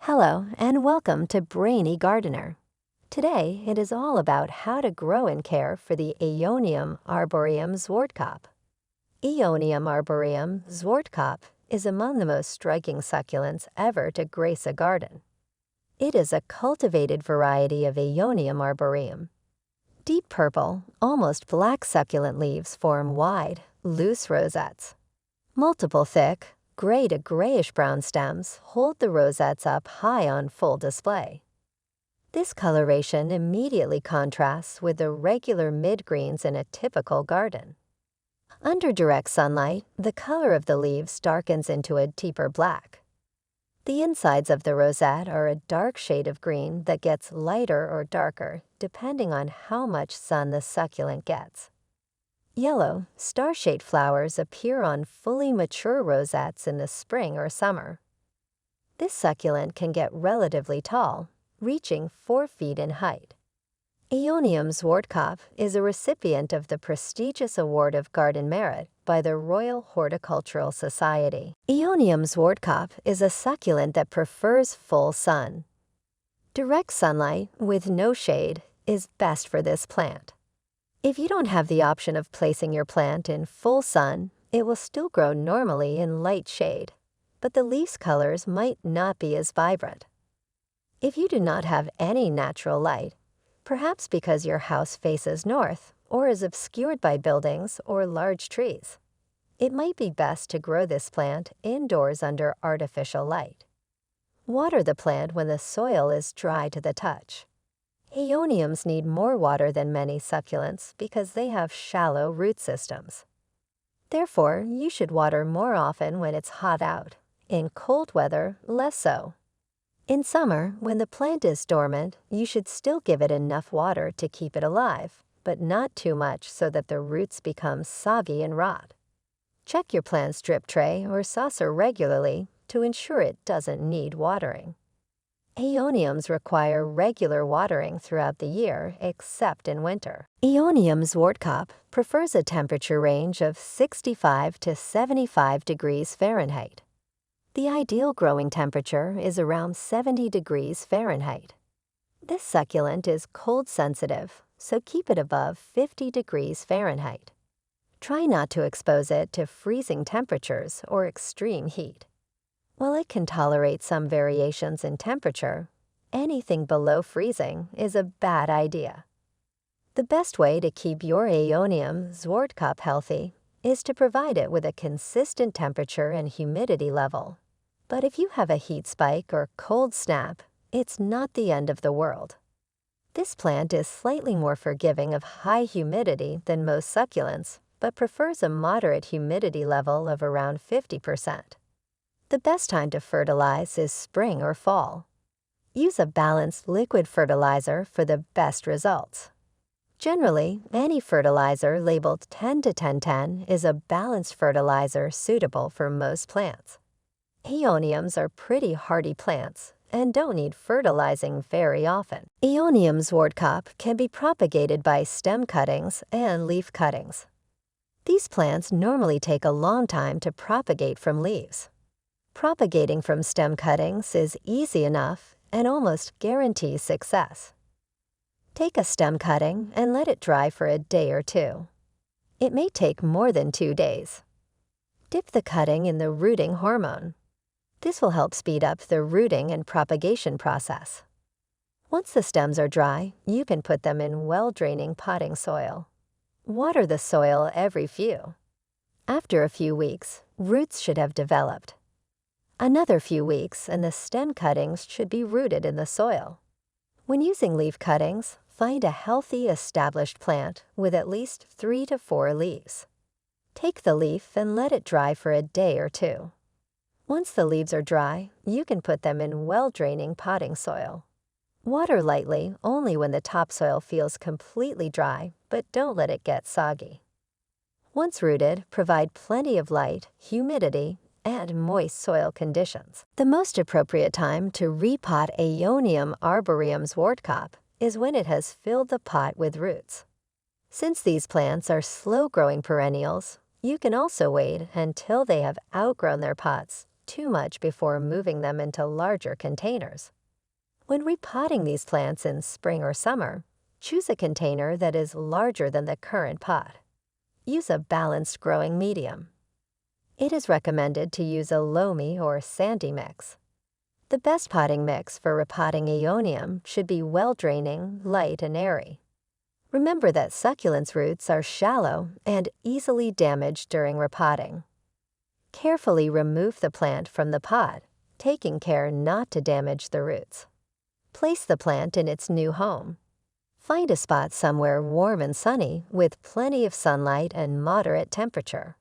Hello and welcome to Brainy Gardener. Today it is all about how to grow and care for the Aeonium Arboreum Zwartkop. Aeonium Arboreum Zwartkop is among the most striking succulents ever to grace a garden. It is a cultivated variety of Aeonium Arboreum. Deep purple, almost black succulent leaves form wide, loose rosettes. Multiple thick, gray to grayish-brown stems hold the rosettes up high on full display. This coloration immediately contrasts with the regular mid-greens in a typical garden. Under direct sunlight, the color of the leaves darkens into a deeper black. The insides of the rosette are a dark shade of green that gets lighter or darker depending on how much sun the succulent gets. Yellow, star-shaped flowers appear on fully mature rosettes in the spring or summer. This succulent can get relatively tall, reaching 4 feet in height. Aeonium Zwartkop is a recipient of the prestigious Award of Garden Merit by the Royal Horticultural Society. Aeonium Zwartkop is a succulent that prefers full sun. Direct sunlight, with no shade, is best for this plant. If you don't have the option of placing your plant in full sun, it will still grow normally in light shade, but the leaves' colors might not be as vibrant. If you do not have any natural light, perhaps because your house faces north or is obscured by buildings or large trees, it might be best to grow this plant indoors under artificial light. Water the plant when the soil is dry to the touch. Aeoniums need more water than many succulents because they have shallow root systems. Therefore, you should water more often when it's hot out. In cold weather, less so. In summer, when the plant is dormant, you should still give it enough water to keep it alive, but not too much so that the roots become soggy and rot. Check your plant's drip tray or saucer regularly to ensure it doesn't need watering. Aeoniums require regular watering throughout the year except in winter. Aeonium Zwartkop prefers a temperature range of 65 to 75 degrees Fahrenheit. The ideal growing temperature is around 70 degrees Fahrenheit. This succulent is cold sensitive, so keep it above 50 degrees Fahrenheit. Try not to expose it to freezing temperatures or extreme heat. While it can tolerate some variations in temperature, anything below freezing is a bad idea. The best way to keep your Aeonium Zwartkop healthy is to provide it with a consistent temperature and humidity level. But if you have a heat spike or cold snap, it's not the end of the world. This plant is slightly more forgiving of high humidity than most succulents, but prefers a moderate humidity level of around 50%. The best time to fertilize is spring or fall. Use a balanced liquid fertilizer for the best results. Generally, any fertilizer labeled 10 to 10-10 is a balanced fertilizer suitable for most plants. Aeoniums are pretty hardy plants and don't need fertilizing very often. Aeonium Zwartkop can be propagated by stem cuttings and leaf cuttings. These plants normally take a long time to propagate from leaves. Propagating from stem cuttings is easy enough and almost guarantees success. Take a stem cutting and let it dry for a day or two. It may take more than 2 days. Dip the cutting in the rooting hormone. This will help speed up the rooting and propagation process. Once the stems are dry, you can put them in well-draining potting soil. Water the soil every few. After a few weeks, roots should have developed. Another few weeks and the stem cuttings should be rooted in the soil. When using leaf cuttings, find a healthy, established plant with at least 3 to 4 leaves. Take the leaf and let it dry for a day or two. Once the leaves are dry, you can put them in well-draining potting soil. Water lightly only when the topsoil feels completely dry, but don't let it get soggy. Once rooted, provide plenty of light, humidity, and moist soil conditions. The most appropriate time to repot Aeonium Arboreum Zwartkop is when it has filled the pot with roots. Since these plants are slow-growing perennials, you can also wait until they have outgrown their pots too much before moving them into larger containers. When repotting these plants in spring or summer, choose a container that is larger than the current pot. Use a balanced growing medium. It is recommended to use a loamy or sandy mix. The best potting mix for repotting Aeonium should be well-draining, light, and airy. Remember that succulents roots are shallow and easily damaged during repotting. Carefully remove the plant from the pot, taking care not to damage the roots. Place the plant in its new home. Find a spot somewhere warm and sunny with plenty of sunlight and moderate temperature.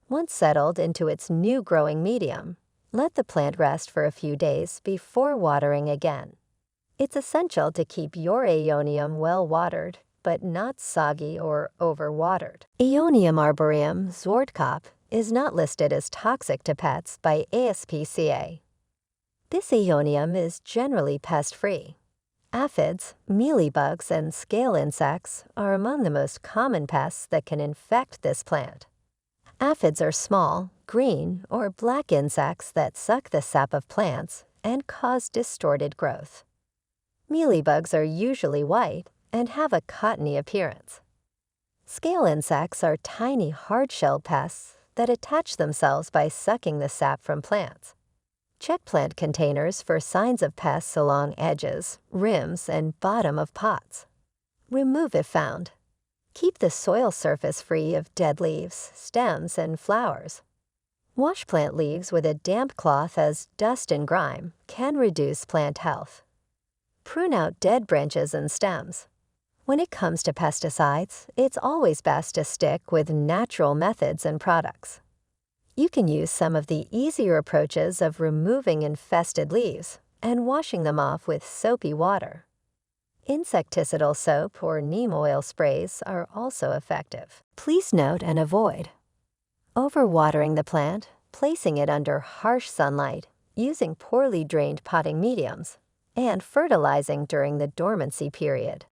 Once settled into its new growing medium, let the plant rest for a few days before watering again. It's essential to keep your Aeonium well watered, but not soggy or overwatered. Aeonium Arboreum Zwartkop is not listed as toxic to pets by ASPCA. This Aeonium is generally pest-free. Aphids, mealybugs, and scale insects are among the most common pests that can infect this plant. Aphids are small, green, or black insects that suck the sap of plants and cause distorted growth. Mealybugs are usually white and have a cottony appearance. Scale insects are tiny hard-shelled pests that attach themselves by sucking the sap from plants. Check plant containers for signs of pests along edges, rims, and bottom of pots. Remove if found. Keep the soil surface free of dead leaves, stems, and flowers. Wash plant leaves with a damp cloth, as dust and grime can reduce plant health. Prune out dead branches and stems. When it comes to pesticides, it's always best to stick with natural methods and products. You can use some of the easier approaches of removing infested leaves and washing them off with soapy water. Insecticidal soap or neem oil sprays are also effective. Please note and avoid overwatering the plant, placing it under harsh sunlight, using poorly drained potting mediums, and fertilizing during the dormancy period.